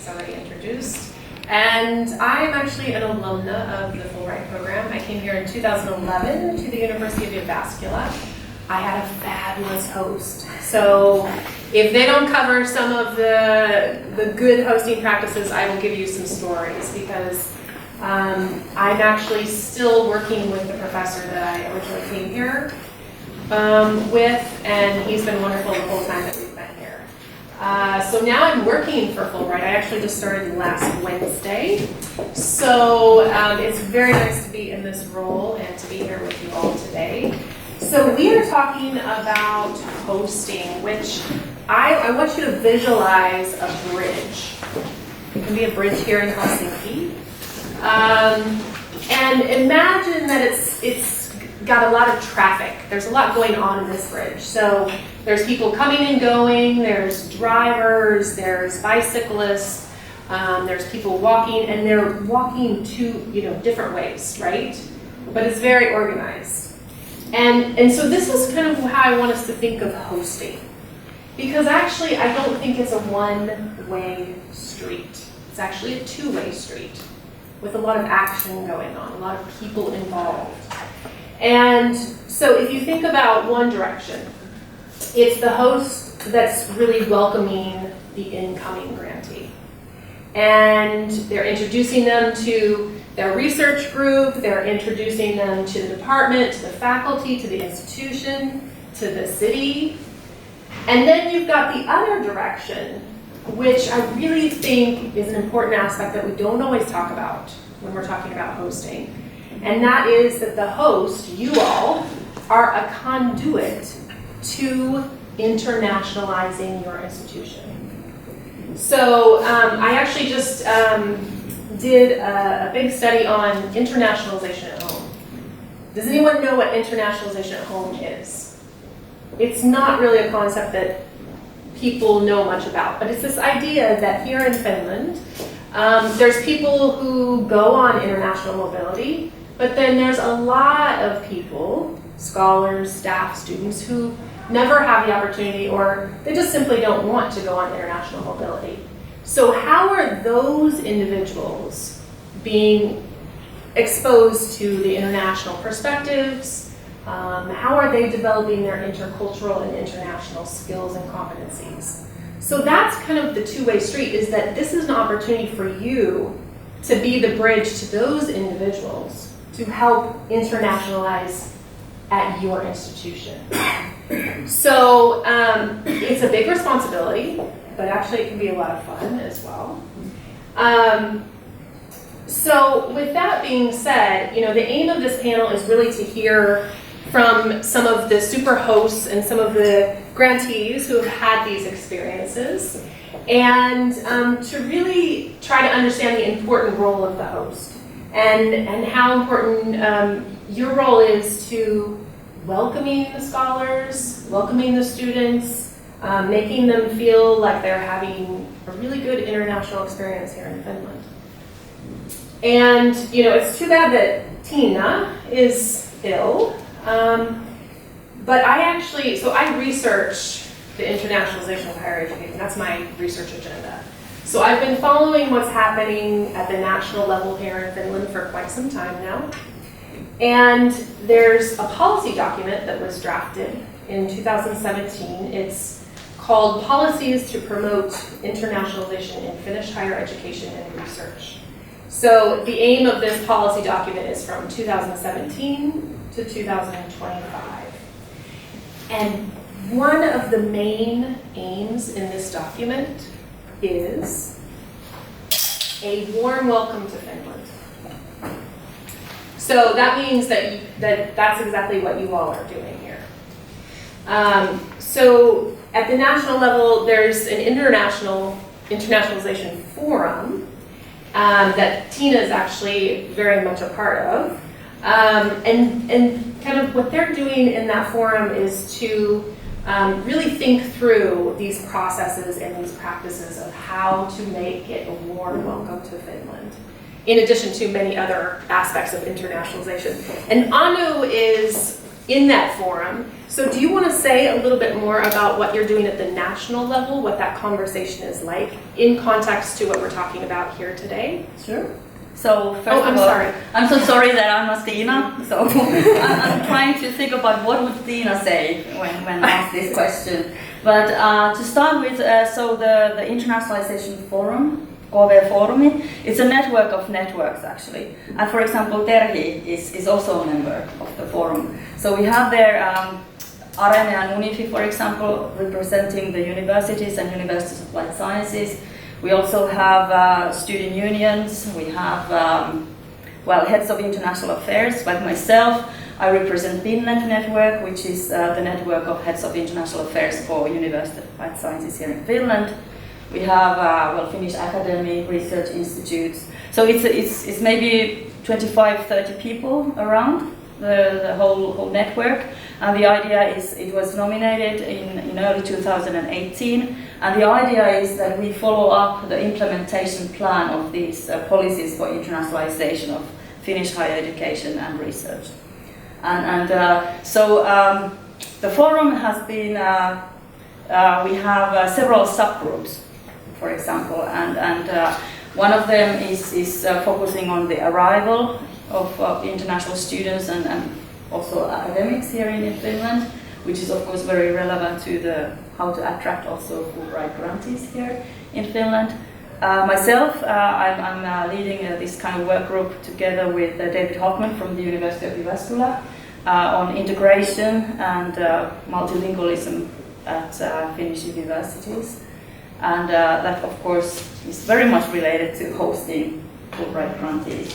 it's already introduced. And I'm actually an alumna of the Fulbright program. I came here in 2011 to the University of Jyväskylä. I had a fabulous host. So if they don't cover some of the good hosting practices, I will give you some stories, because I'm actually still working with the professor that I originally came here with, and he's been wonderful the whole time that we've been here. So now I'm working for Fulbright. I actually just started last Wednesday. So it's very nice to be in this role and to be here with you all today. So we are talking about hosting, which I want you to visualize a bridge. It can be a bridge here in Helsinki. And imagine that it's got a lot of traffic. There's a lot going on in this bridge. So there's people coming and going, there's drivers, there's bicyclists, there's people walking, and they're walking two, different ways, right? But it's very organized. And so this is kind of how I want us to think of hosting. Because actually, I don't think it's a one-way street. It's actually a two-way street with a lot of action going on, a lot of people involved. And so if you think about one direction, it's the host that's really welcoming the incoming grantee. And they're introducing them to their research group, they're introducing them to the department, to the faculty, to the institution, to the city. And then you've got the other direction, which I really think is an important aspect that we don't always talk about when we're talking about hosting. And that is that the host, you all, are a conduit to internationalizing your institution. So I actually just did a big study on internationalization at home. Does anyone know what internationalization at home is? It's not really a concept that people know much about, but it's this idea that here in Finland, there's people who go on international mobility, but then there's a lot of people, scholars, staff, students, who never have the opportunity, or they just simply don't want to go on international mobility. So how are those individuals being exposed to the international perspectives? How are they developing their intercultural and international skills and competencies? So that's kind of the two-way street, is that this is an opportunity for you to be the bridge to those individuals to help internationalize at your institution. So it's a big responsibility, but actually it can be a lot of fun as well. So with that being said, the aim of this panel is really to hear from some of the super hosts and some of the grantees who have had these experiences, and to really try to understand the important role of the host and how important your role is to welcoming the scholars, welcoming the students, making them feel like they're having a really good international experience here in Finland. And, it's too bad that Tina is ill, but I research the internationalization of higher education. That's my research agenda. So I've been following what's happening at the national level here in Finland for quite some time now. And there's a policy document that was drafted in 2017. It's called Policies to Promote Internationalization in Finnish Higher Education and Research. So the aim of this policy document is from 2017 to 2025. And one of the main aims in this document is a warm welcome to Finland. So that means that's exactly what you all are doing here. So at the national level, there's an internationalization forum that Tina is actually very much a part of. And kind of what they're doing in that forum is to really think through these processes and these practices of how to make it a warm welcome to Finland, in addition to many other aspects of internationalization. And Anu is in that forum. So do you want to say a little bit more about what you're doing at the national level, what that conversation is like, in context to what we're talking about here today? Sure. So first I'm of all, sorry. I'm so sorry that I'm not Stina. So I'm trying to think about what would Stina say when asked this question. But to start with, so the Internationalization Forum, KV Forumi, it's a network of networks actually. And for example, Terhi is also a member of the forum. So we have there Arene and Unifi, for example, representing the universities and universities of applied sciences. We also have student unions. We have heads of international affairs, like myself. I represent Finland network, which is the network of heads of international affairs for University of Applied Sciences here in Finland. We have Finnish Academy, research institutes. So it's maybe 25-30 people around the whole network. And the idea is it was nominated in early 2018. And the idea is that we follow up the implementation plan of these policies for internationalization of Finnish higher education and research. So the forum has been, we have several subgroups, for example, and one of them is focusing on the arrival of international students and also academics here in Finland, which is of course very relevant to how to attract also Fulbright grantees here in Finland. Myself, I'm leading this kind of work group together with David Hoffman from the University of Jyväskylä on integration and multilingualism at Finnish universities. And that of course is very much related to hosting Fulbright grantees.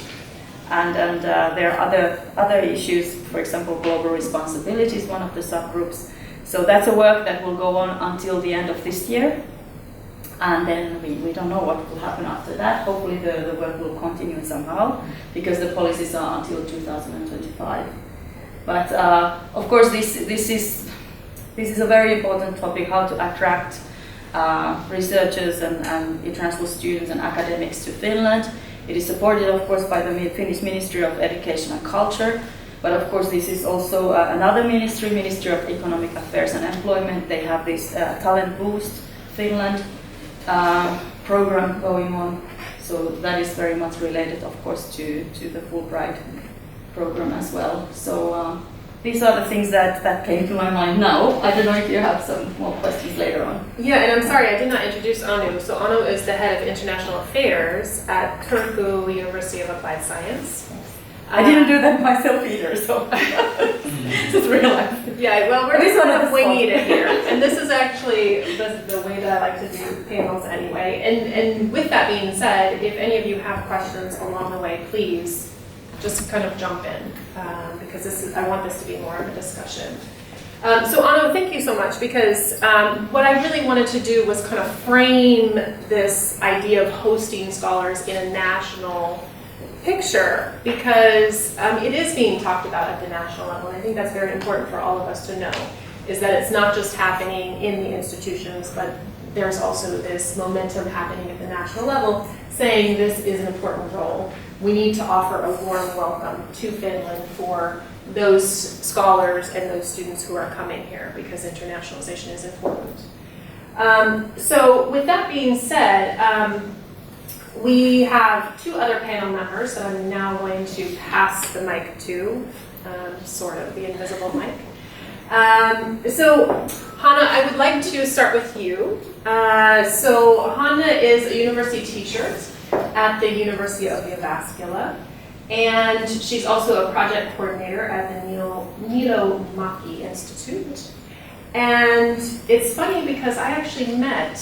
And there are other issues, for example, global responsibility is one of the subgroups. So that's a work that will go on until the end of this year. And then we don't know what will happen after that. Hopefully the work will continue somehow, because the policies are until 2025. But of course this is a very important topic, how to attract researchers and international students and academics to Finland. It is supported, of course, by the Finnish Ministry of Education and Culture, but of course this is also another ministry, Ministry of Economic Affairs and Employment. They have this Talent Boost Finland program going on, so that is very much related, of course, to the Fulbright program as well. So these are the things that came to my mind now. I don't know if you have some more questions later on. Yeah, and I'm sorry, I did not introduce Anu. So Anu is the head of international affairs at Turku University of Applied Science. I didn't do that myself either, so just realized. Yeah, well, we're just sort of winging it here. And this is actually the way that I like to do panels anyway. And with that being said, if any of you have questions along the way, please just kind of jump in, because I want this to be more of a discussion. So Anu, thank you so much, because what I really wanted to do was kind of frame this idea of hosting scholars in a national picture, because it is being talked about at the national level, and I think that's very important for all of us to know, is that it's not just happening in the institutions, but there's also this momentum happening at the national level, saying this is an important role. We need to offer a warm welcome to Finland for those scholars and those students who are coming here, because internationalization is important. So with that being said, we have two other panel members that I'm now going to pass the mic to, sort of, the invisible mic. So Hanna, I would like to start with you. So Hanna is a university teacher at the University of Jyväskylä, and she's also a project coordinator at the Niilo Maki Institute. And it's funny because I actually met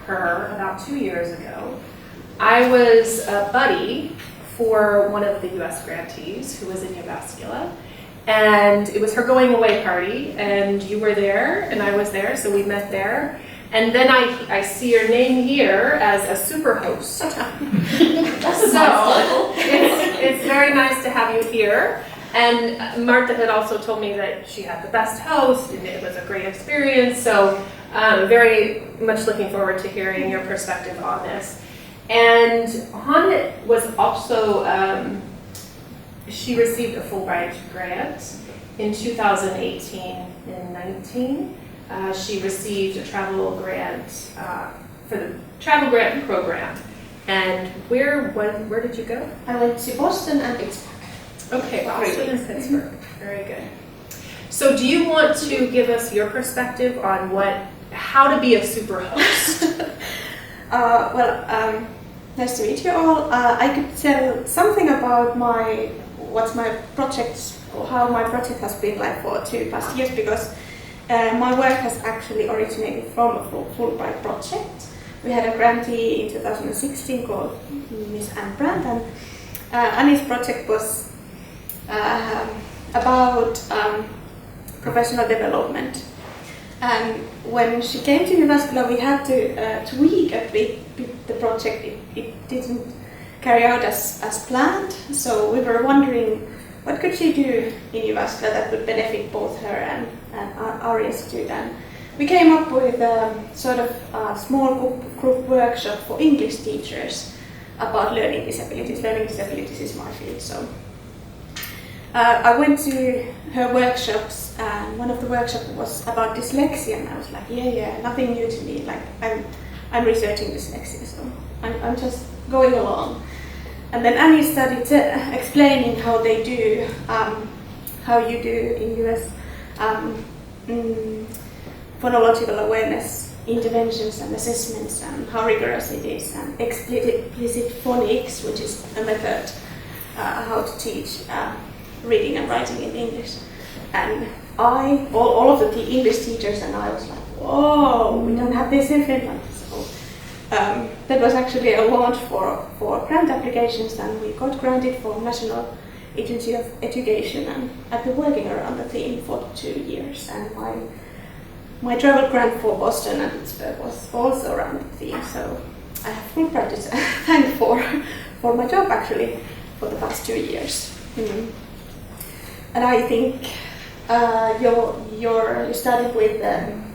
her about 2 years ago. I was a buddy for one of the US grantees who was in Jyväskylä, and it was her going away party, and you were there and I was there, so we met there. And then I see your name here as a super host. So it's very nice to have you here. And Marta had also told me that she had the best host and it was a great experience. So very much looking forward to hearing your perspective on this. And Hanna was also, she received a Fulbright grant, in 2018 and 19. She received a travel grant for the travel grant program. And where did you go? I went to Boston and Pittsburgh. Okay, For 3 Boston and weeks. Pittsburgh. Very good. So do you want to give us your perspective on how to be a super host? Nice to meet you all. I could tell something about what's my project, or how my project has been like for 2 past years, because my work has actually originated from a Fulbright project. We had a grantee in 2016 called Miss Anne Brandt, and Annie's project was about professional development. And when she came to Jyväskylä, we had to tweak a bit the project. It didn't carry out as planned, so we were wondering what could she do in Jyväskylä that would benefit both her and our institute. And we came up with a sort of a small group workshop for English teachers about learning disabilities. Learning disabilities is my field, so I went to her workshops, and one of the workshops was about dyslexia, and I was like, yeah, nothing new to me. Like I'm researching dyslexia, so I'm just going along. And then Annie started explaining how they do, how you do in US phonological awareness interventions and assessments, and how rigorous it is, and explicit phonics, which is a method how to teach reading and writing in English. And all of the English teachers and I was like, whoa, we don't have this in Finland. So that was actually a launch for grant applications, and we got granted for National Agency of Education, and I've been working around the theme for 2 years. And my travel grant for Boston and Pittsburgh was also around the theme, so I have full practice to thank for my job actually for the past 2 years. Mm-hmm. And I think you started with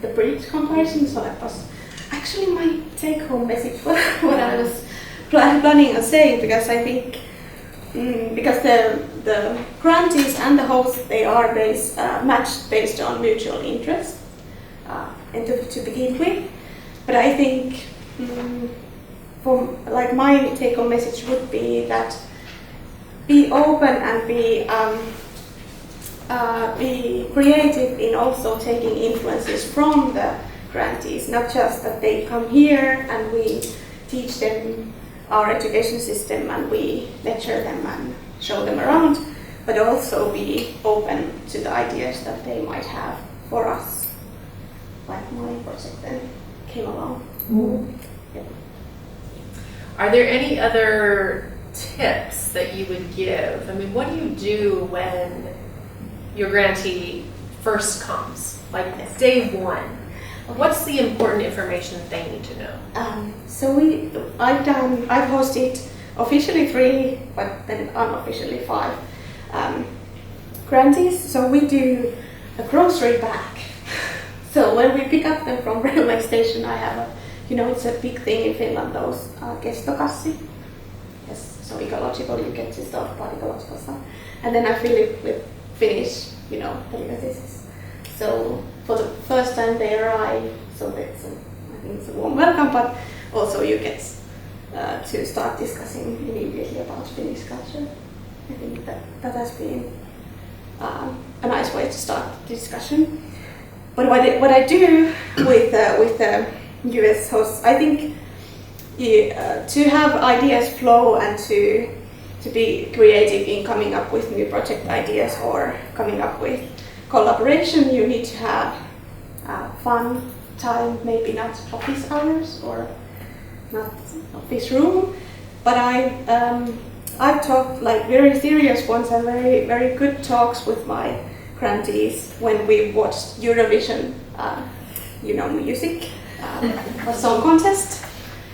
the bridge comparison, so that was actually my take-home message what I was planning on saying, because I think because the grantees and the hosts, they are matched based on mutual interest and to begin with. But I think my take-home message would be that be open and be creative in also taking influences from the grantees, not just that they come here and we teach them our education system and we lecture them and show them around, but also be open to the ideas that they might have for us, like my project then came along. Yeah. Are there any other tips that you would give? I mean, what do you do when your grantee first comes, like day one? What's the important information that they need to know? I've hosted officially 3, but then unofficially 5 grantees. So we do a grocery bag. So when we pick up them from railway station, I have it's a big thing in Finland, those kestokassi. Yes, so ecological, you get to stuff about ecological stuff. And then I fill it with Finnish, delicacies. So for the first time they arrive, so that's I think it's a warm welcome, but also you get to start discussing immediately about Finnish culture. I think that has been a nice way to start the discussion. But what I do with the US hosts, I think to have ideas flow and to be creative in coming up with new project ideas or coming up with collaboration, you need to have fun time, maybe not office hours or not office room, but I've talked like very serious ones and very, very good talks with my grantees when we watched Eurovision, music, a song contest.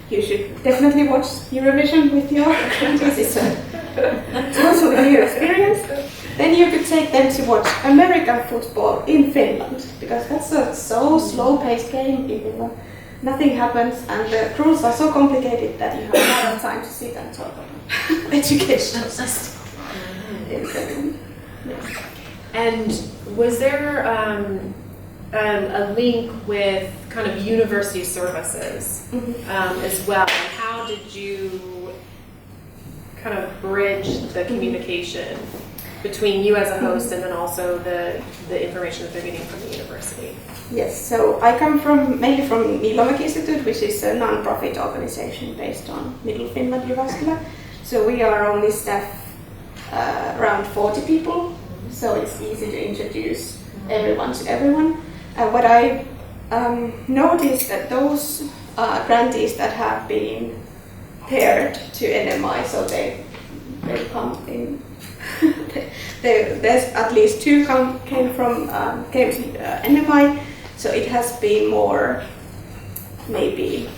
You should definitely watch Eurovision with your grantees. It's a totally new experience. Then you could take them to watch American football in Finland, because that's a so slow-paced game in Finland. Nothing happens, and the rules are so complicated that you have a lot of time to sit and talk about education system. And was there a link with kind of university services as well? And how did you kind of bridge the communication between you as a host and then also the information that they're getting from the university? Yes, so I come mainly from Nilomäki Institute, which is a non-profit organization based on Middle Finland Jyväskylä. So we are only staff around 40 people, so it's easy to introduce everyone to everyone. And what I noticed that those grantees that have been paired to NMI, so they come in. There's at least two came to NMI, so it has been more maybe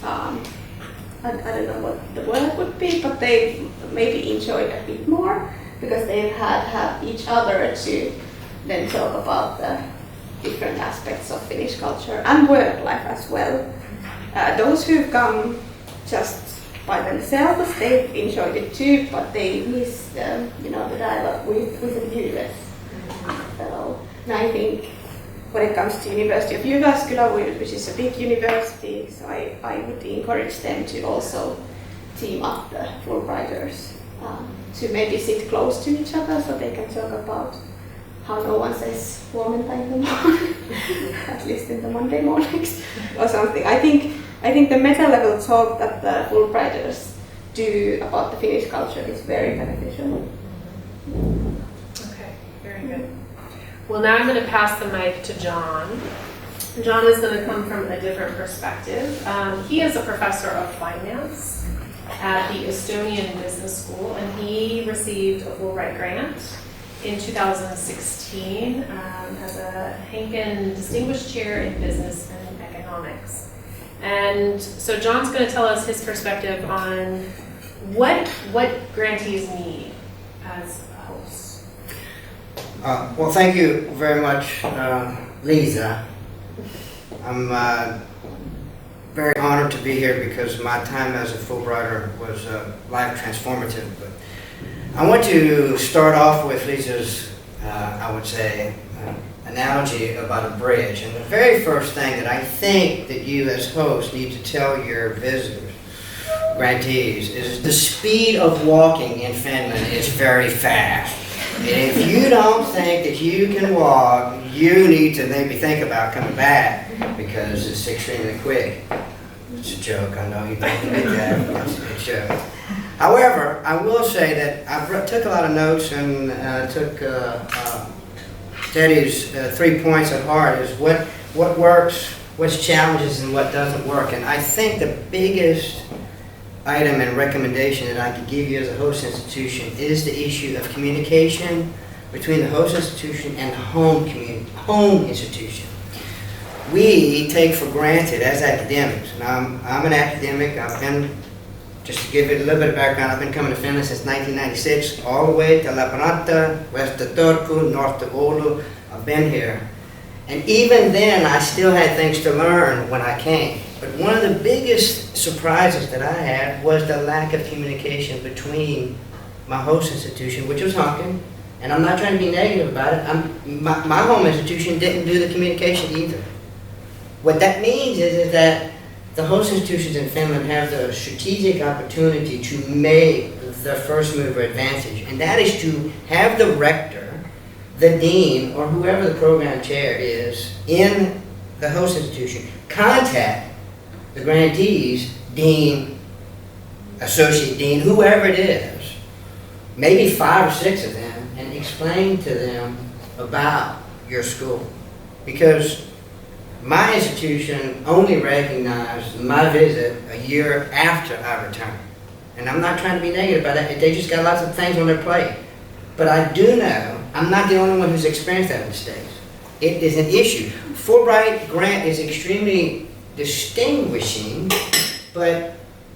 I don't know what the word would be, but they maybe enjoyed a bit more because they've had each other to then talk about the different aspects of Finnish culture and work life as well. Those who've come just by themselves, they've enjoyed it too, but they miss the dialogue with the viewers. So, and I think when it comes to University of Jyväskylä, which is a big university, so I would encourage them to also team up the Fulbrighters to maybe sit close to each other so they can talk about how no one says huomenta in the morning, at least in the Monday mornings or something. I think the meta level talk that the Fulbrighters do about the Finnish culture is very beneficial. Okay, very good. Well, now I'm going to pass the mic to John. John is going to come from a different perspective. He is a professor of finance at the Estonian Business School, and he received a Fulbright grant in 2016 as a Henken Distinguished Chair in Business and Economics. And so John's going to tell us his perspective on what grantees need as a host. Well, thank you very much, Lisa. I'm very honored to be here because my time as a Fulbrighter was life transformative. But I want to start off with Lisa's, I would say, analogy about a bridge. And the very first thing that I think that you as hosts need to tell your visitors, grantees, is the speed of walking in Finland is very fast. And if you don't think that you can walk, you need to maybe think about coming back because it's extremely quick. It's a joke, I know you don't think that, but it's a joke. However, I will say that I took a lot of notes and took Teddy's 3 points at heart is what works, what's challenges, and what doesn't work. And I think the biggest item and recommendation that I could give you as a host institution is the issue of communication between the host institution and the home institution. We take for granted as academics, and I'm an academic. I've been, just to give it a little bit of background, I've been coming to Finland since 1996, all the way to Lappeenranta, west to Turku, north to Oulu. I've been here. And even then, I still had things to learn when I came. But one of the biggest surprises that I had was the lack of communication between my host institution, which was Honken, and I'm not trying to be negative about it. My home institution didn't do the communication either. What that means is that the host institutions in Finland have the strategic opportunity to make the first mover advantage, and that is to have the rector, the dean, or whoever the program chair is in the host institution contact the grantees, dean, associate dean, whoever it is, maybe 5 or 6 of them, and explain to them about your school. Because my institution only recognized my visit a year after I returned. And I'm not trying to be negative about that. They just got lots of things on their plate. But I do know, I'm not the only one who's experienced that in the States. It is an issue. Fulbright grant is extremely distinguishing, but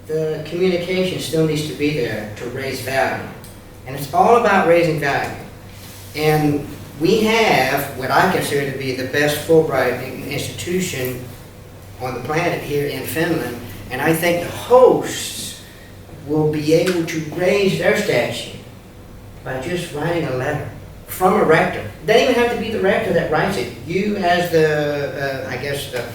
the communication still needs to be there to raise value. And it's all about raising value. And we have what I consider to be the best Fulbright institution on the planet here in Finland. And I think the hosts will be able to raise their statue by just writing a letter from a rector. It doesn't even have to be the rector that writes it. You as the,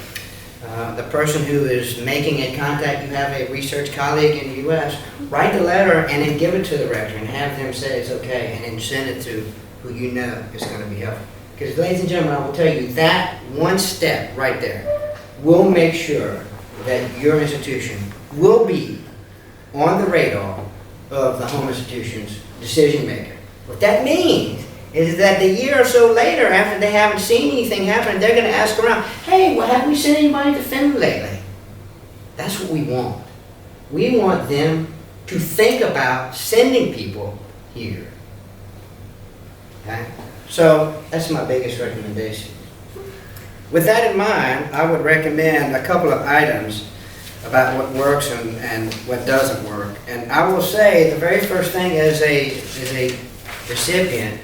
the person who is making a contact, you have a research colleague in the U.S., write the letter and then give it to the rector and have them say it's okay, and then send it to who you know is going to be helpful. Because, ladies and gentlemen, I will tell you that one step right there will make sure that your institution will be on the radar of the home institution's decision maker. What that means is that a year or so later, after they haven't seen anything happen, they're going to ask around, hey, well, have we sent anybody to Finland lately? That's what we want. We want them to think about sending people here. Okay? So that's my biggest recommendation. With that in mind, I would recommend a couple of items about what works and what doesn't work. And I will say the very first thing as a recipient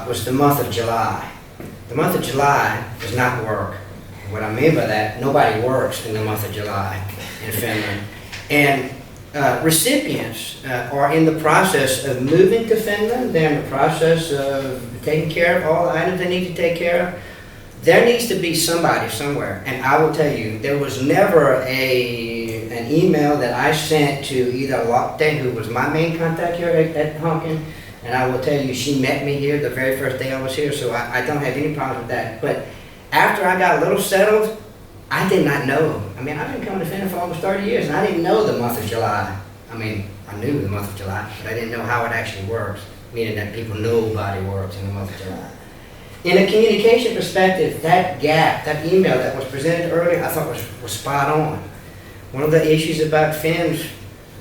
was the month of July. The month of July does not work. What I mean by that, nobody works in the month of July in Finland. And recipients are in the process of moving to Finland. They're in the process of taking care of all the items they need to take care of. There needs to be somebody somewhere, and I will tell you, there was never an email that I sent to either Lotte, who was my main contact here at Honkin, and I will tell you, she met me here the very first day I was here, so I don't have any problem with that. But after I got a little settled, I did not know. I mean, I've been coming to Finland for almost 30 years, and I didn't know the month of July. I mean, I knew the month of July, but I didn't know how it actually works, meaning that nobody works in the month of July. In a communication perspective, that gap, that email that was presented earlier, I thought was spot on. One of the issues about Finns,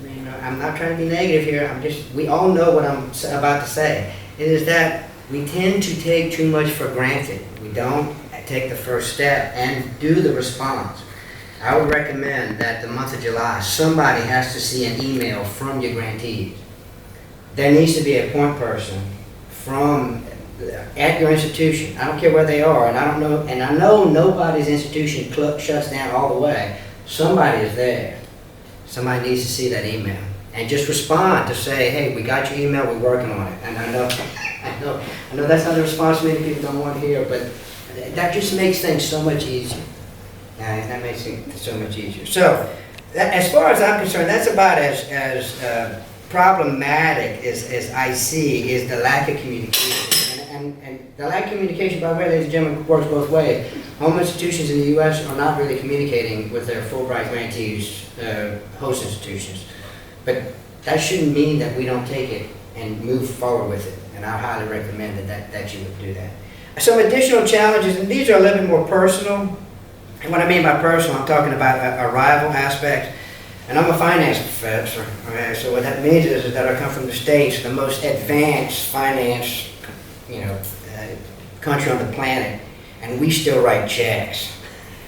I mean, I'm not trying to be negative here, we all know what I'm about to say. It is that we tend to take too much for granted. We don't take the first step and do the response. I would recommend that the month of July, somebody has to see an email from your grantees. There needs to be a point person at your institution. I don't care where they are, and I know nobody's institution shuts down all the way. Somebody is there. Somebody needs to see that email and just respond to say, hey, we got your email, we're working on it. And I know that's not a response many people don't want to hear, but that just makes things so much easier. That makes it so much easier. So, as far as I'm concerned, that's about as problematic as I see is the lack of communication. And the lack of communication, by the way, ladies and gentlemen, works both ways. Home institutions in the U.S. are not really communicating with their Fulbright grantees, host institutions. But that shouldn't mean that we don't take it and move forward with it. And I highly recommend that you would do that. Some additional challenges, and these are a little bit more personal. And what I mean by personal, I'm talking about arrival aspects. And I'm a finance professor, okay? So what that means is that I come from the States, the most advanced finance, country on the planet, and we still write checks.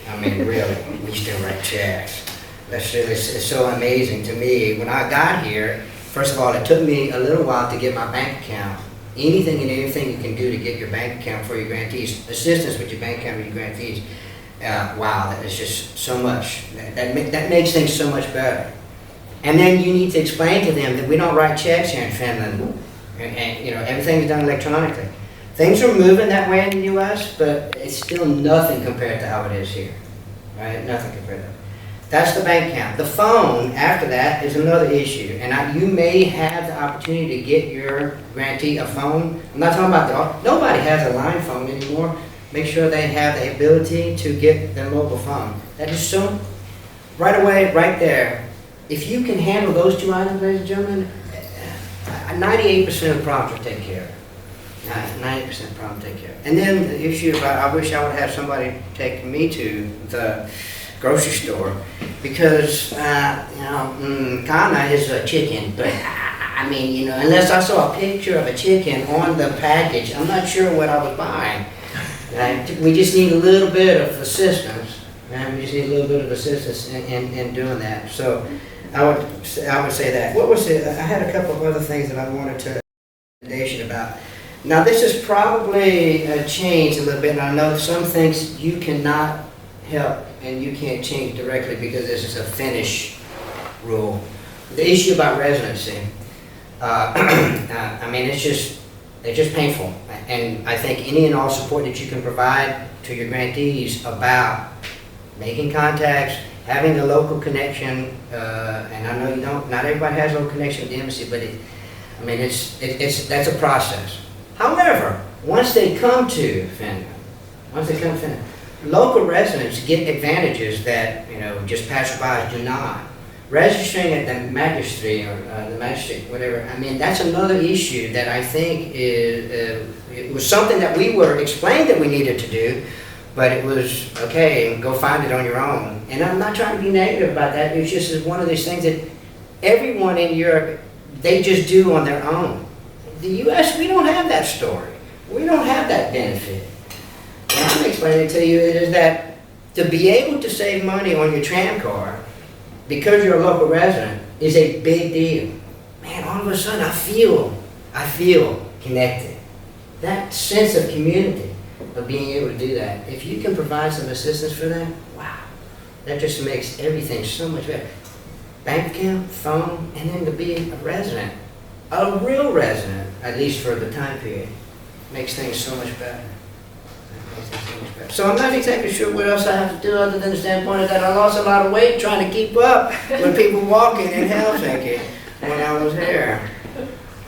I mean, really, we still write checks. It's so amazing to me. When I got here, first of all, it took me a little while to get my bank account. Anything and everything you can do to get your bank account for your grantees, assistance with your bank account with your grantees. Wow, that is just so much. That makes things so much better. And then you need to explain to them that we don't write checks here in Finland, and everything's done electronically. Things are moving that way in the U.S., but it's still nothing compared to how it is here, right? Nothing compared to that. That's the bank account. The phone, after that, is another issue. And you may have the opportunity to get your grantee a phone. I'm not talking about nobody has a line phone anymore. Make sure they have the ability to get their mobile phone. That is so, right away, right there. If you can handle those two items, ladies and gentlemen, 98% of the problems will take care of. 90% of the problems take care of. And then the issue about, I wish I would have somebody take me to the grocery store, because Kana is a chicken, but I mean, unless I saw a picture of a chicken on the package, I'm not sure what I was buying. We just need a little bit of assistance, and we just need a little bit of assistance in doing that. So I would say that. What was it? I had a couple of other things that I wanted to recommendation about. Now this has probably changed a little bit, and I know some things you cannot help and you can't change directly because this is a Finnish rule. The issue about residency, I mean, it's just They're just painful. And I think any and all support that you can provide to your grantees about making contacts, having a local connection, and I know you don't, not everybody has a local connection with the embassy, but that's a process. However, once they come to Finland, local residents get advantages that, just passerbys do not. Registering at the magistrate or the magistrate, whatever, that's another issue that I think it was something that we were explained that we needed to do, but it was, okay, go find it on your own. And I'm not trying to be negative about that, it's just one of these things that everyone in Europe, they just do on their own. The US, we don't have that story. We don't have that benefit. And I'm explaining it to you is that to be able to save money on your tram card because you're a local resident is a big deal. Man, all of a sudden I feel connected. That sense of community of being able to do that. If you can provide some assistance for them, wow, that just makes everything so much better. Bank account, phone, and then to be a resident, a real resident, at least for the time period, makes things so much better. So I'm not exactly sure what else I have to do other than the standpoint that I lost a lot of weight trying to keep up with people walking in Helsinki when I was here.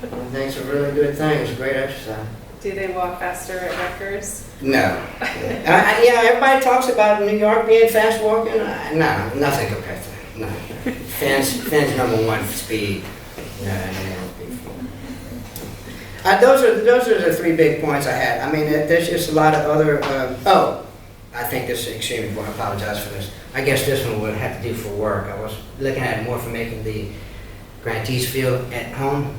I think it's a really good thing. It's a great exercise. Do they walk faster at Rutgers? No. Everybody talks about New York being fast walking. No, nothing compared to that. No. Finn's number one for speed. Those are the three big points I had. There's just a lot of other, I think this is extremely important. I apologize for this. I guess this one would have to do for work. I was looking at it more for making the grantees feel at home.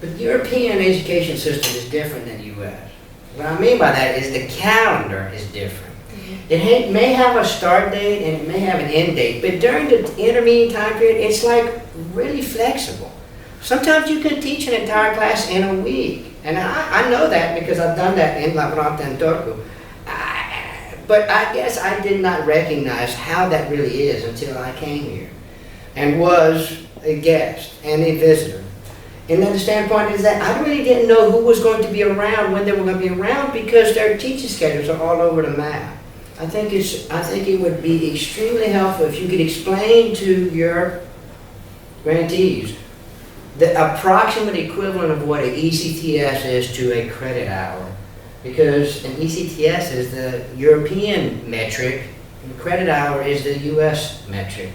But the European education system is different than the US. What I mean by that is the calendar is different. It may have a start date and it may have an end date, but during the intermediate time period, it's like really flexible. Sometimes you can teach an entire class in a week. And I know that because I've done that in Lavranta and Turku. But I guess I did not recognize how that really is until I came here and was a guest and a visitor. And then the standpoint is that I really didn't know who was going to be around, when they were going to be around, because their teaching schedules are all over the map. I think it would be extremely helpful if you could explain to your grantees the approximate equivalent of what an ECTS is to a credit hour. Because an ECTS is the European metric, and credit hour is the US metric,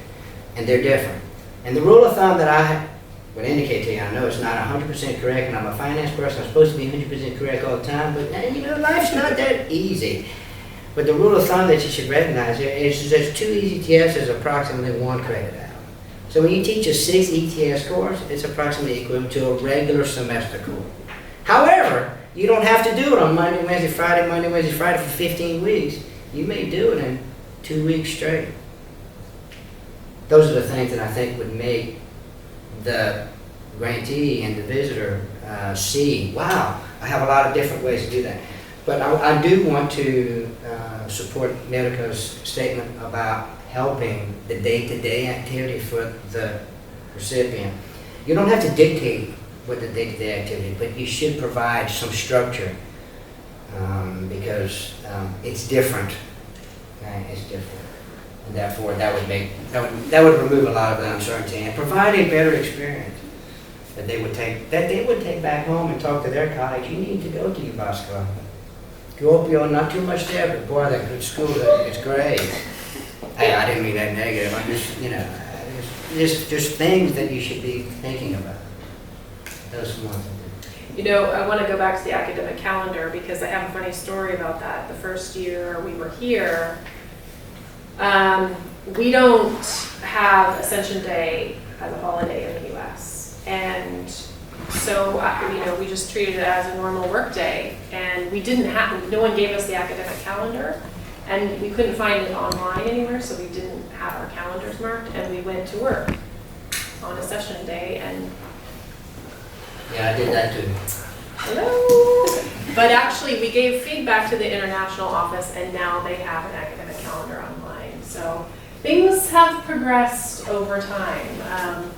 and they're different. And the rule of thumb that I would indicate to you, I know it's not 100% correct, and I'm a finance person, I'm supposed to be 100% correct all the time, but life's not that easy. But the rule of thumb that you should recognize is that 2 ECTS is approximately 1 credit hour. So when you teach a 6 ETS course, it's approximately equivalent to a regular semester course. However, you don't have to do it on Monday, Wednesday, Friday for 15 weeks. You may do it in 2 weeks straight. Those are the things that I think would make the grantee and the visitor see, wow, I have a lot of different ways to do that. But I do want to support Nerika's statement about helping the day-to-day activity for the recipient. You don't have to dictate what the day-to-day activity, but you should provide some structure because it's different. Okay? It's different, and therefore that would remove a lot of the uncertainty and provide a better experience that they would take back home and talk to their colleagues. You need to go to Jyväskylä. Kuopio, not too much there, but boy, that good school, it's great. Hey, I didn't mean that negative. I'm just things that you should be thinking about. Those ones. I want to go back to the academic calendar because I have a funny story about that. The first year we were here, we don't have Ascension Day as a holiday in the U.S. And so, we just treated it as a normal work day. And no one gave us the academic calendar. And we couldn't find it online anywhere, so we didn't have our calendars marked, and we went to work on a session day, and yeah, I did that too. Hello. But actually, we gave feedback to the international office, and now they have an academic calendar online. So things have progressed over time.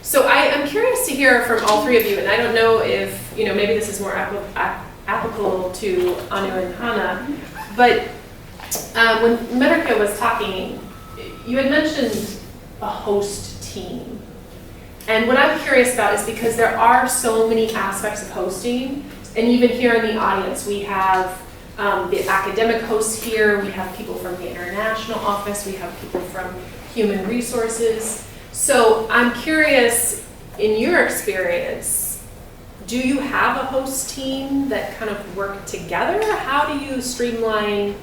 So I'm curious to hear from all three of you, and I don't know if maybe this is more applicable to Anu and Hannah, but when Merike was talking, you had mentioned a host team. And what I'm curious about is because there are so many aspects of hosting, and even here in the audience, we have the academic hosts here, we have people from the international office, we have people from human resources. So I'm curious, in your experience, do you have a host team that kind of work together? How do you streamline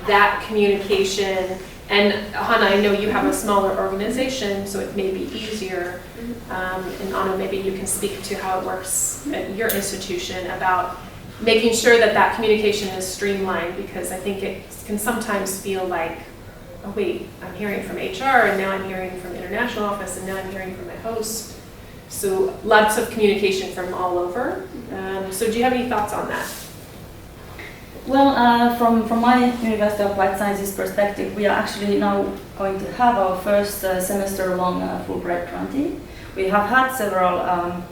that communication? And Hannah, I know you have a smaller organization, so it may be easier. And Anu, maybe you can speak to how it works at your institution about making sure that that communication is streamlined, because I think it can sometimes feel like, oh wait, I'm hearing from HR, and now I'm hearing from international office, and now I'm hearing from my host. So lots of communication from all over. So do you have any thoughts on that? Well, from my University of Applied Sciences perspective, we are actually now going to have our first semester-long Fulbright grantee. We have had several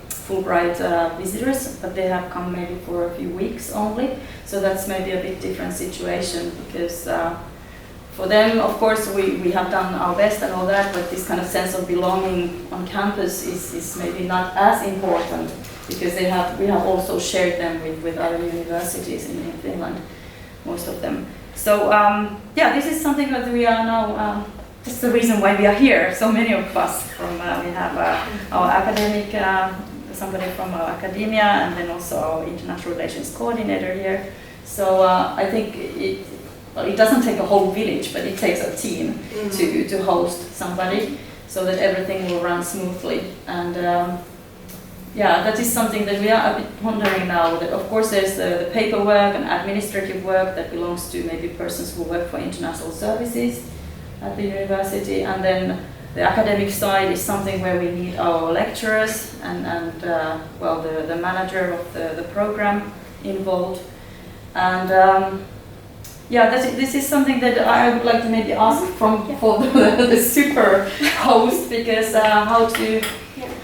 Fulbright visitors, but they have come maybe for a few weeks only. So that's maybe a bit different situation, because for them, of course, we have done our best and all that, but this kind of sense of belonging on campus is maybe not as important, because we have also shared them with other universities in Finland, most of them. So yeah, this is something that we are now, this is the reason why we are here, so many of us. We have our academic, somebody from our academia, and then also our international relations coordinator here. So I think it doesn't take a whole village, but it takes a team to host somebody, so that everything will run smoothly. And yeah, that is something that we are a bit pondering now. That of course there's the paperwork and administrative work that belongs to maybe persons who work for international services at the university, and then the academic side is something where we need our lecturers and well, the manager of the program involved. And yeah, this is something that I would like to maybe ask for the super host, because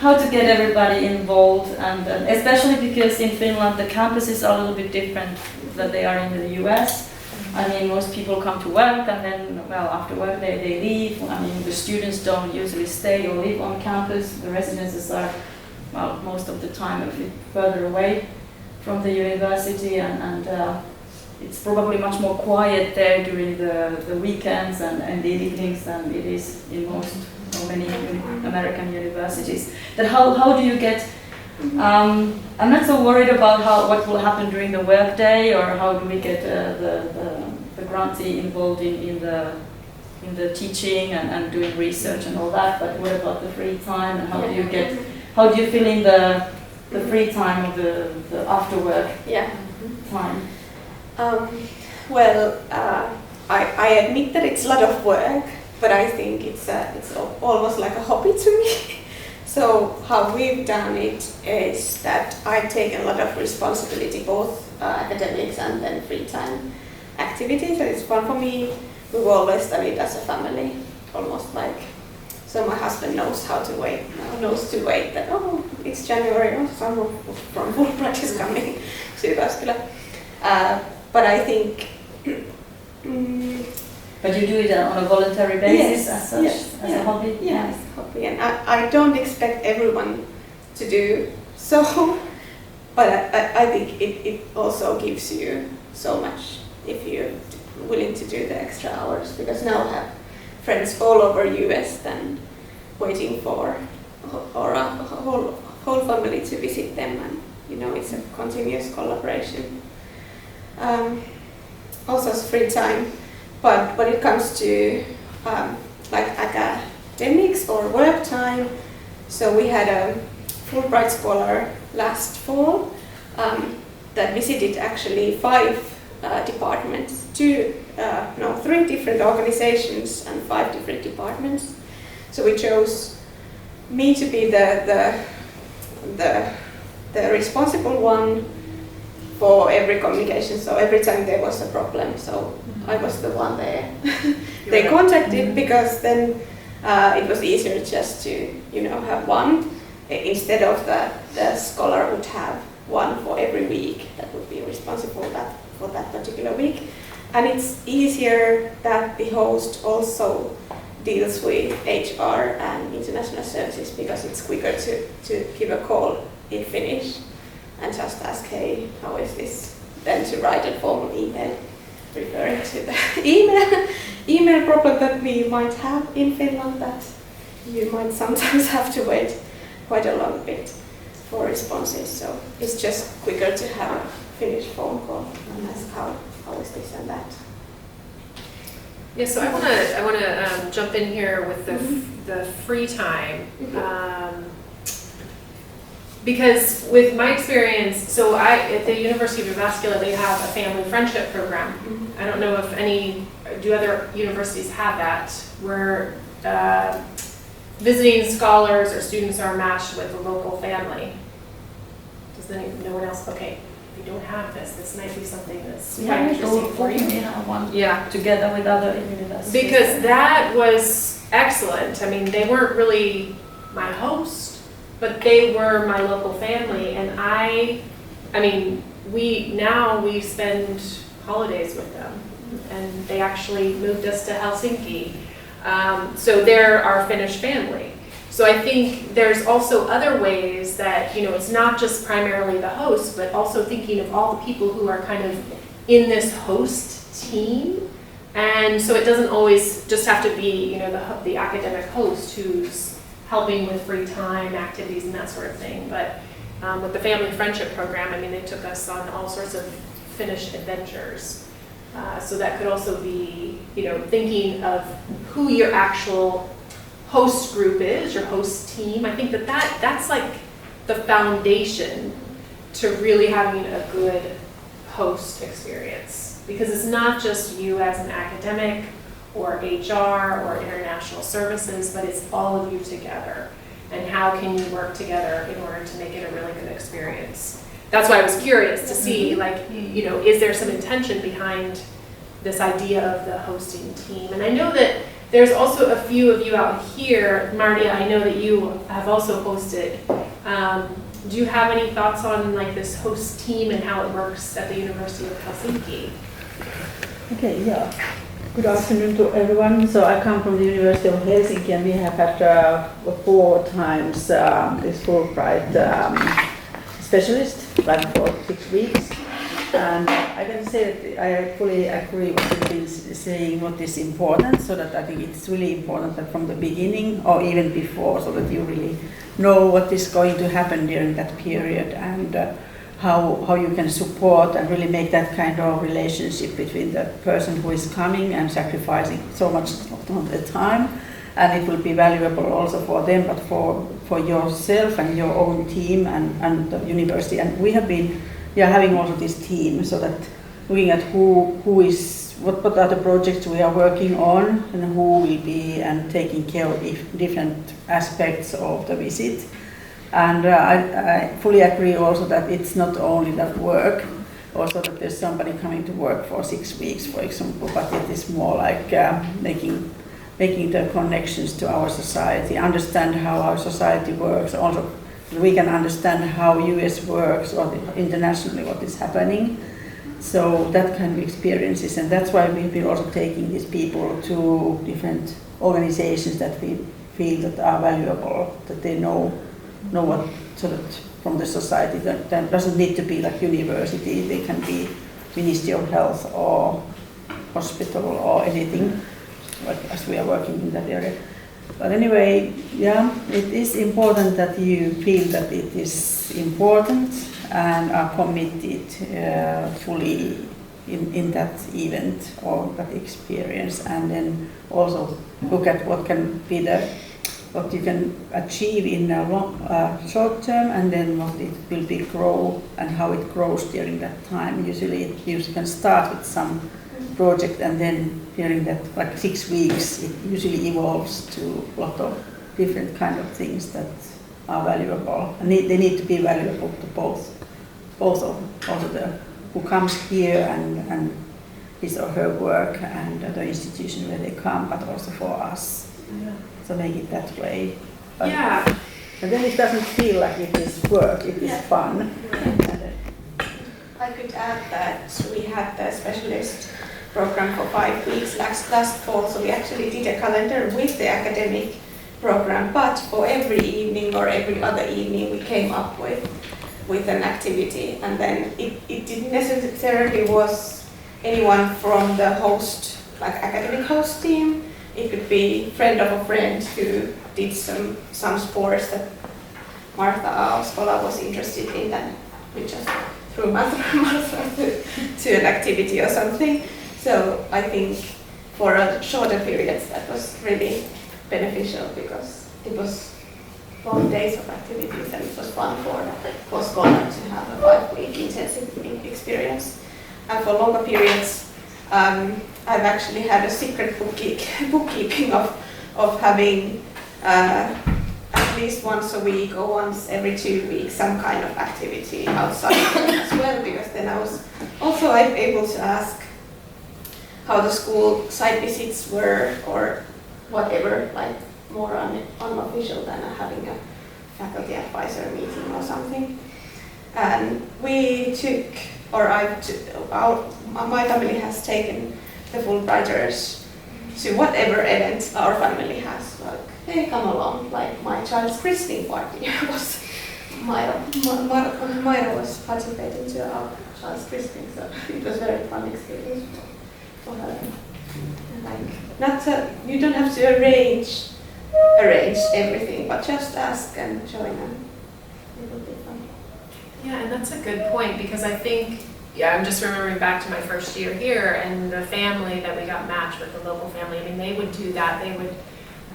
how to get everybody involved, and especially because in Finland the campuses are a little bit different than they are in the US. I mean, most people come to work, and then, well, after work they leave. I mean, the students don't usually stay or live on campus. The residences are, well, most of the time a bit further away from the university, and it's probably much more quiet there during the weekends and the evenings than it is in many American universities. That how do you get? I'm not so worried about what will happen during the workday, or how do we get the grantee involved in the teaching and doing research and all that. But what about the free time, and how do you fill in the free time of the after work time? Well, I admit that it's a lot of work, but I think it's almost like a hobby to me. So how we've done it is that I take a lot of responsibility, both academics and then free time activities. So it's fun for me. We've always studied as a family, almost like. So my husband knows how to wait. Knows to wait. That it's January. Someone from Fulbright is coming to Jyväskylä. But I think. But you do it on a voluntary basis, yes, as a hobby? Yes, hobby. And I don't expect everyone to do so, but I think it also gives you so much if you're willing to do the extra hours, because now I have friends all over US then waiting for a whole family to visit them, and it's a continuous collaboration. Also free time. But when it comes to like academics or work time, so we had a Fulbright scholar last fall that visited actually 5 departments, 3 different organizations and 5 different departments. So we chose me to be the responsible one for every communication. So every time there was a problem, so I was the one there. They contacted, because then it was easier just to have one, instead of the scholar would have one for every week that would be responsible for that particular week. And it's easier that the host also deals with HR and international services because it's quicker to give a call in Finnish and just ask, hey, how is this? Than to write a formal email referring to the email problem that we might have in Finland, that you might sometimes have to wait quite a long bit for responses. So it's just quicker to have a Finnish phone call and ask how is this and that. Yeah, so I want to jump in here with the free time. Because with my experience, so at the University of Jyväskylä, they have a family friendship program. I don't know if do other universities have that, where visiting scholars or students are matched with a local family. Does no one else? Okay, if you don't have this might be something that's quite interesting for you. Yeah, together with other universities. Because that was excellent. I mean, they weren't really my host, but they were my local family, and I mean, we spend holidays with them, and they actually moved us to Helsinki. So they're our Finnish family. So I think there's also other ways that, it's not just primarily the host, but also thinking of all the people who are kind of in this host team. And so it doesn't always just have to be, the academic host who's helping with free time activities and that sort of thing. But with the family friendship program, I mean, they took us on all sorts of Finnish adventures. So that could also be, thinking of who your actual host group is, your host team. I think that's like the foundation to really having a good host experience. Because it's not just you as an academic or HR or international services, but it's all of you together. And how can you work together in order to make it a really good experience? That's why I was curious to see, is there some intention behind this idea of the hosting team? And I know that there's also a few of you out here. Martia, I know that you have also hosted. Do you have any thoughts on this host team and how it works at the University of Helsinki? Okay, yeah. Good afternoon to everyone. So I come from the University of Helsinki, and we have had 4 times this Fulbright specialist, like for 6 weeks. And I can say that I fully agree with what you've been saying, what is important, so that I think it's really important that from the beginning or even before, so that you really know what is going to happen during that period, and how you can support and really make that kind of relationship between the person who is coming and sacrificing so much of the time. And it will be valuable also for them, but for yourself and your own team and the university. And we have been having also this team, so that looking at what are the projects we are working on and who will be and taking care of different aspects of the visit. And I fully agree also that it's not only that work, also that there's somebody coming to work for 6 weeks, for example, but it is more like making the connections to our society, understand how our society works. Also, we can understand how US works or internationally what is happening. So that kind of experiences, and that's why we've been also taking these people to different organizations that we feel that are valuable, that they know what sort of from the society. That doesn't need to be like university. They can be Ministry of Health or hospital or anything, as we are working in that area. But anyway, it is important that you feel that it is important and are committed fully in that event or that experience, and then also look at what you can achieve in a short term, and then what it will be grow and how it grows during that time. Usually you can start with some project, and then during that 6 weeks it usually evolves to a lot of different kind of things that are valuable, and they need to be valuable to both of also the who comes here and his or her work and the institution where they come, but also for us. So make it that way. And then it doesn't feel like it is work, it is fun. And I could add that we had the specialist program for 5 weeks last fall, so we actually did a calendar with the academic program, but for every evening or every other evening we came up with an activity, and then it didn't necessarily was anyone from the host, like academic host team. It could be friend of a friend who did some sports that Martha, our scholar, was interested in, and we just threw Martha to an activity or something. So I think for a shorter periods that was really beneficial because it was long days of activities and it was fun for scholars to have a 5-week intensive experience. And for longer periods, I've actually had a secret bookkeeping of having at least once a week or once every 2 weeks some kind of activity outside as well, because then I was also able to ask how the school site visits were or whatever, like more unofficial than having a faculty advisor meeting or something. And we took, or my family has taken the Fulbrighters to whatever event our family has. Like, hey, come along. Like my child's christening party was Maira was participating to our child's christening, so it was a very fun experience for her. And like, you don't have to arrange everything, but just ask and join, and it will be fun. Yeah, and that's a good point, because I think, I'm just remembering back to my first year here and the family that we got matched with, the local family. I mean, they would do that.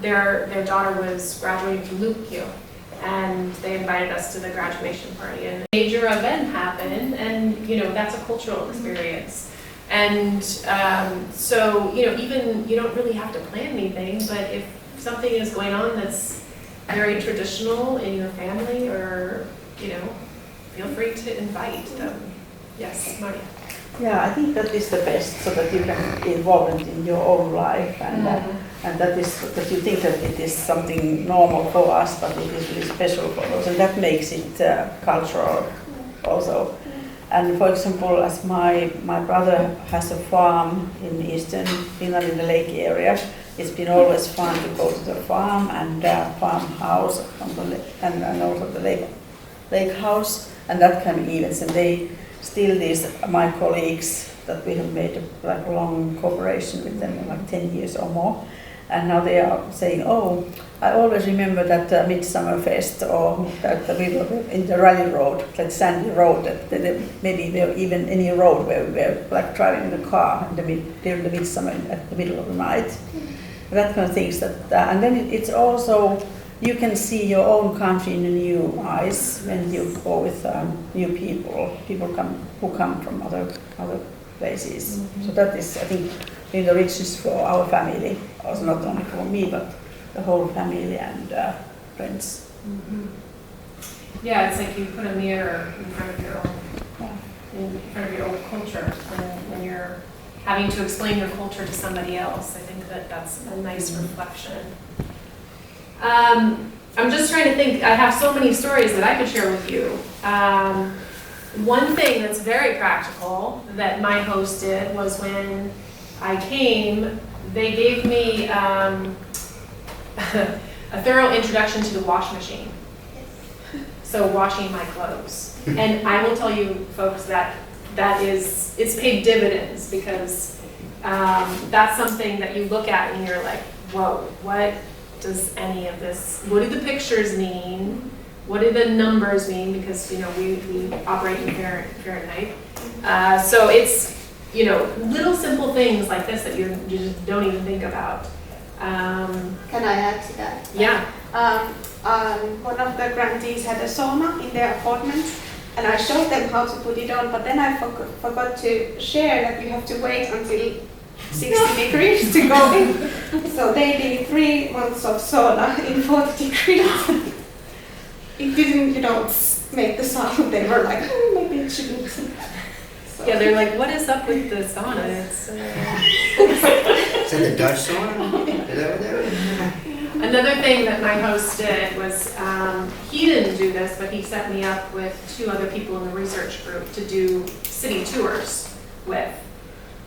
Their daughter was graduating from Lukio, and they invited us to the graduation party, and a major event happened, and that's a cultural experience. And so even you don't really have to plan anything, but if something is going on that's very traditional in your family, or feel free to invite them. Yes, Maria. Yeah, I think that is the best, so that you can involve it in your own life, and that is that you think that it is something normal for us, but it is really special for us, and that makes it cultural also. And for example, as my brother has a farm in eastern Finland in the lake area, it's been always fun to go to the farm and farmhouse and also the lake house and that kind of events. And they still, my colleagues, that we have made a long cooperation with them, like 10 years or more. And now they are saying, oh, I always remember that Midsummer Fest, or that we were in the rally road, that sandy road, that maybe there even any road where we were like driving the car during the midsummer at the middle of the night. That kind of things. And then it's also, you can see your own country in new eyes when you go with new people who come from other places. Mm-hmm. So that is, I think, in the richness for our family, also not only for me, but the whole family and friends. Mm-hmm. Yeah, it's like you put a mirror in front of your own culture when you're having to explain your culture to somebody else. I think that's a nice reflection. I'm just trying to think. I have so many stories that I could share with you. One thing that's very practical that my host did was when I came, they gave me a thorough introduction to the wash machine. So washing my clothes. And I will tell you folks it's paid dividends, because that's something that you look at and you're like, whoa, what does any of this, what do the pictures mean? What do the numbers mean? Because we operate in Fahrenheit. So it's little simple things like this that you just don't even think about. Can I add to that? Yeah. One of the grantees had a sauna in their apartment, and I showed them how to put it on, but then I forgot to share that you have to wait until 60 degrees to go in. So they did 3 months of sauna in 40 degrees. It didn't, make the sound. They were like, maybe it shouldn't. So. Yeah, they're like, what is up with the sauna? It's Is that the Dutch sauna? Is that what that is? Another thing that my host did was, he didn't do this, but he set me up with 2 other people in the research group to do city tours with.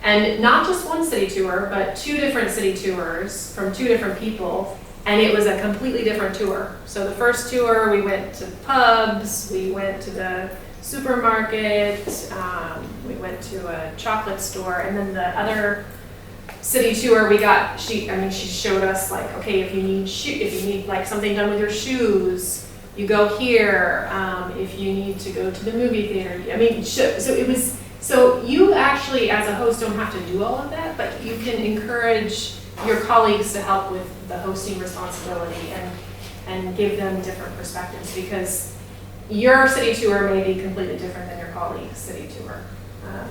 And not just one city tour, but 2 different city tours from 2 different people. And it was a completely different tour. So the first tour, we went to pubs, we went to the supermarket, we went to a chocolate store, and then the other city tour she showed us like, okay, if you need like something done with your shoes, you go here. If you need to go to the movie theater, so you actually as a host don't have to do all of that, but you can encourage your colleagues to help with the hosting responsibility and give them different perspectives, because your city tour may be completely different than your colleague's city tour.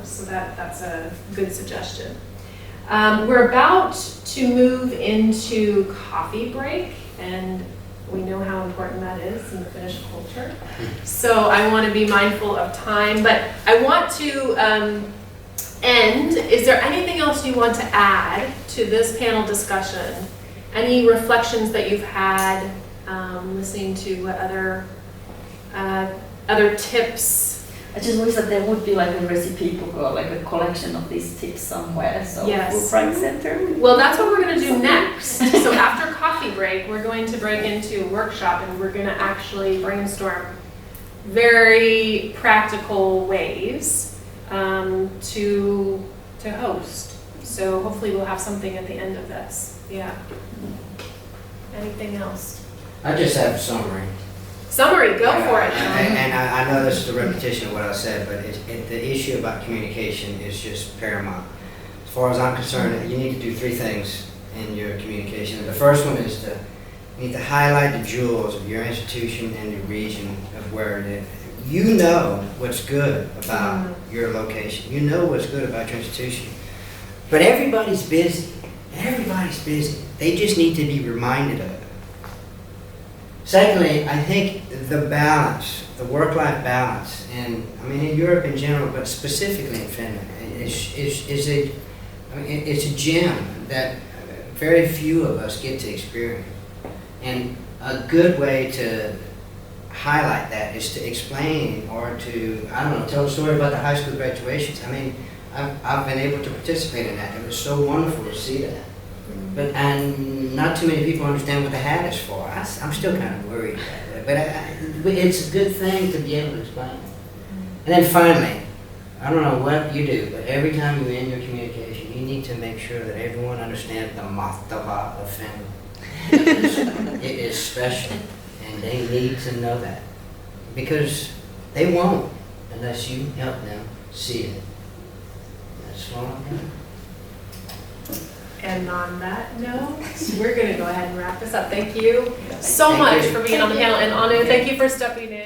So that's a good suggestion. We're about to move into coffee break, and we know how important that is in the Finnish culture. So I want to be mindful of time, but I want to end. Is there anything else you want to add to this panel discussion? Any reflections that you've had listening to what other tips? I just wish that there would be like a recipe book or like a collection of these tips somewhere. So Yes. Fulbright Center. Well, that's what we're going to do next. So after coffee break, we're going to break into a workshop, and we're going to actually brainstorm very practical ways to host. So hopefully we'll have something at the end of this. Yeah. Anything else? I just have a summary. Summary, go for it. And I know this is a repetition of what I said, but the issue about communication is just paramount. As far as I'm concerned, you need to do 3 things in your communication. And the first one is you need to highlight the jewels of your institution and your region of where it is. You know what's good about your location. You know what's good about your institution. But everybody's busy. Everybody's busy. They just need to be reminded of it. Secondly, I think the balance, the work-life balance, and I mean in Europe in general, but specifically in Finland, it's a gem that very few of us get to experience. And a good way to highlight that is to explain or to, I don't know, tell a story about the high school graduations. I mean, I've been able to participate in that. It was so wonderful to see that. And not too many people understand what the hat is for. I'm still kind of worried about that. But it's a good thing to be able to explain. And then finally, I don't know what you do, but every time you end your communication, you need to make sure that everyone understands the mahtava of Finland. It is special, and they need to know that. Because they won't unless you help them see it. That's all I'm doing. And on that note, we're going to go ahead and wrap this up. Thank you so Thank much you. for being on the panel. And Anu, thank you for stepping in.